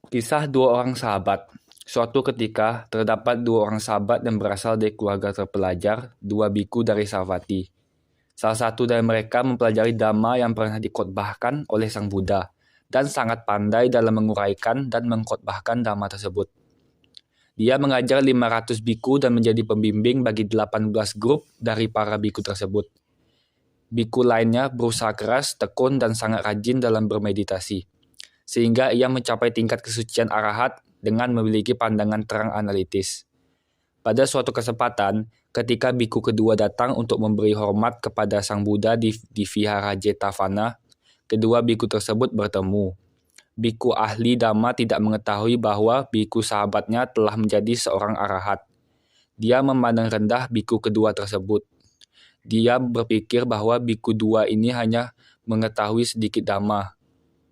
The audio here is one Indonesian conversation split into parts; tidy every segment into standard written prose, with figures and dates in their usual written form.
Kisah dua orang sahabat. Suatu ketika, terdapat dua orang sahabat yang berasal dari keluarga terpelajar, dua biku dari Savatthi. Salah satu dari mereka mempelajari Dhamma yang pernah dikotbahkan oleh Sang Buddha, dan sangat pandai dalam menguraikan dan mengkotbahkan Dhamma tersebut. Dia mengajar 500 biku dan menjadi pembimbing bagi 18 grup dari para biku tersebut. Biku lainnya berusaha keras, tekun, dan sangat rajin dalam bermeditasi, sehingga ia mencapai tingkat kesucian arahat dengan memiliki pandangan terang analitis. Pada suatu kesempatan, ketika biku kedua datang untuk memberi hormat kepada Sang Buddha di Vihara Jetavana, kedua biku tersebut bertemu. Biku ahli Dhamma tidak mengetahui bahwa biku sahabatnya telah menjadi seorang arahat. Dia memandang rendah biku kedua tersebut. Dia berpikir bahwa biku dua ini hanya mengetahui sedikit Dhamma.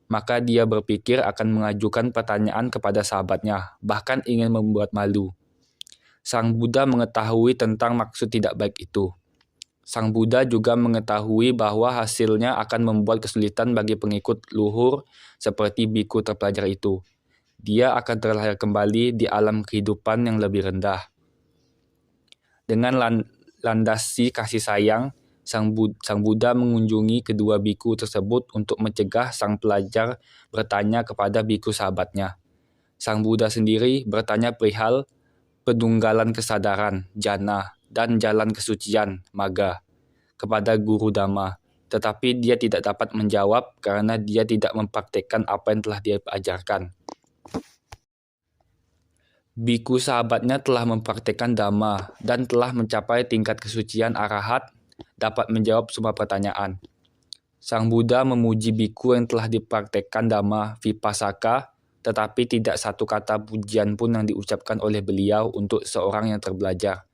Maka dia berpikir akan mengajukan pertanyaan kepada sahabatnya, bahkan ingin membuat malu. Sang Buddha mengetahui tentang maksud tidak baik itu. Sang Buddha juga mengetahui bahwa hasilnya akan membuat kesulitan bagi pengikut luhur seperti biku terpelajar itu. Dia akan terlahir kembali di alam kehidupan yang lebih rendah. Dengan landasi kasih sayang, Sang Buddha mengunjungi kedua biku tersebut untuk mencegah sang pelajar bertanya kepada biku sahabatnya. Sang Buddha sendiri bertanya perihal penunggalan kesadaran, jana, dan jalan kesucian, magga, kepada guru Dhamma. Tetapi dia tidak dapat menjawab karena dia tidak mempraktekkan apa yang telah dia ajarkan. Biku sahabatnya telah mempraktekkan Dhamma dan telah mencapai tingkat kesucian arahat, dapat menjawab semua pertanyaan. Sang Buddha memuji biku yang telah dipraktekkan Dhamma Vipassaka, tetapi tidak satu kata pujian pun yang diucapkan oleh beliau untuk seorang yang terbelajar.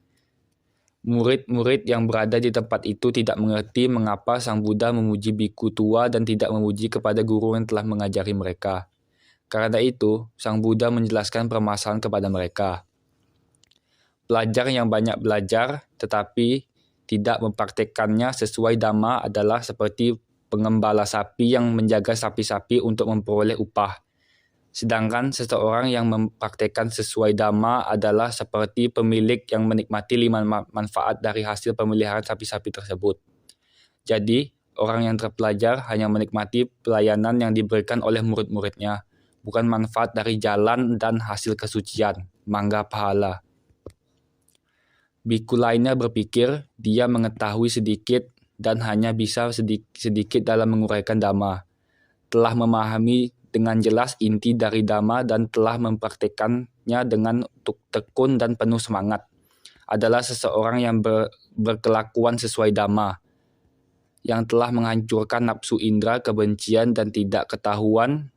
Murid-murid yang berada di tempat itu tidak mengerti mengapa Sang Buddha memuji biku tua dan tidak memuji kepada guru yang telah mengajari mereka. Karena itu, Sang Buddha menjelaskan permasalahan kepada mereka. Pelajar yang banyak belajar tetapi tidak mempraktekkannya sesuai Dhamma adalah seperti pengembala sapi yang menjaga sapi-sapi untuk memperoleh upah. Sedangkan seseorang yang mempraktekkan sesuai Dhamma adalah seperti pemilik yang menikmati 5 manfaat dari hasil pemeliharaan sapi-sapi tersebut. Jadi, orang yang terpelajar hanya menikmati pelayanan yang diberikan oleh murid-muridnya, bukan manfaat dari jalan dan hasil kesucian, mangga pahala. Biku lainnya berpikir dia mengetahui sedikit dan hanya bisa sedikit dalam menguraikan Dhamma, telah memahami dengan jelas inti dari Dhamma dan telah mempraktekannya dengan tekun dan penuh semangat, adalah seseorang yang berkelakuan sesuai Dhamma, yang telah menghancurkan nafsu indera, kebencian, dan tidak ketahuan.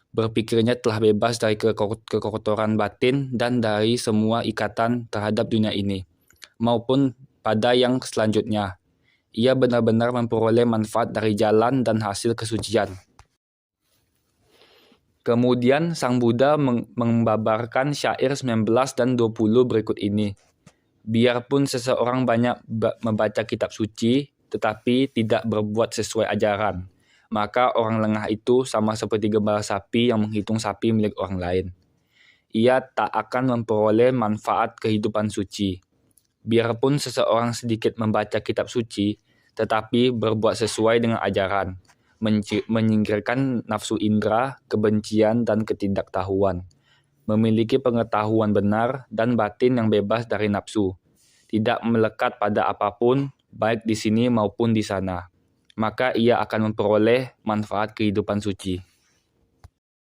Berpikirnya telah bebas dari kekotoran batin dan dari semua ikatan terhadap dunia ini, maupun pada yang selanjutnya. Ia benar-benar memperoleh manfaat dari jalan dan hasil kesucian. Kemudian Sang Buddha membabarkan syair 19 dan 20 berikut ini. Biarpun seseorang banyak membaca kitab suci, tetapi tidak berbuat sesuai ajaran, maka orang lengah itu sama seperti gembala sapi yang menghitung sapi milik orang lain. Ia tak akan memperoleh manfaat kehidupan suci. Biarpun seseorang sedikit membaca kitab suci, tetapi berbuat sesuai dengan ajaran, menyingkirkan nafsu indera, kebencian, dan ketidaktahuan, memiliki pengetahuan benar dan batin yang bebas dari nafsu, tidak melekat pada apapun, baik di sini maupun di sana, maka ia akan memperoleh manfaat kehidupan suci.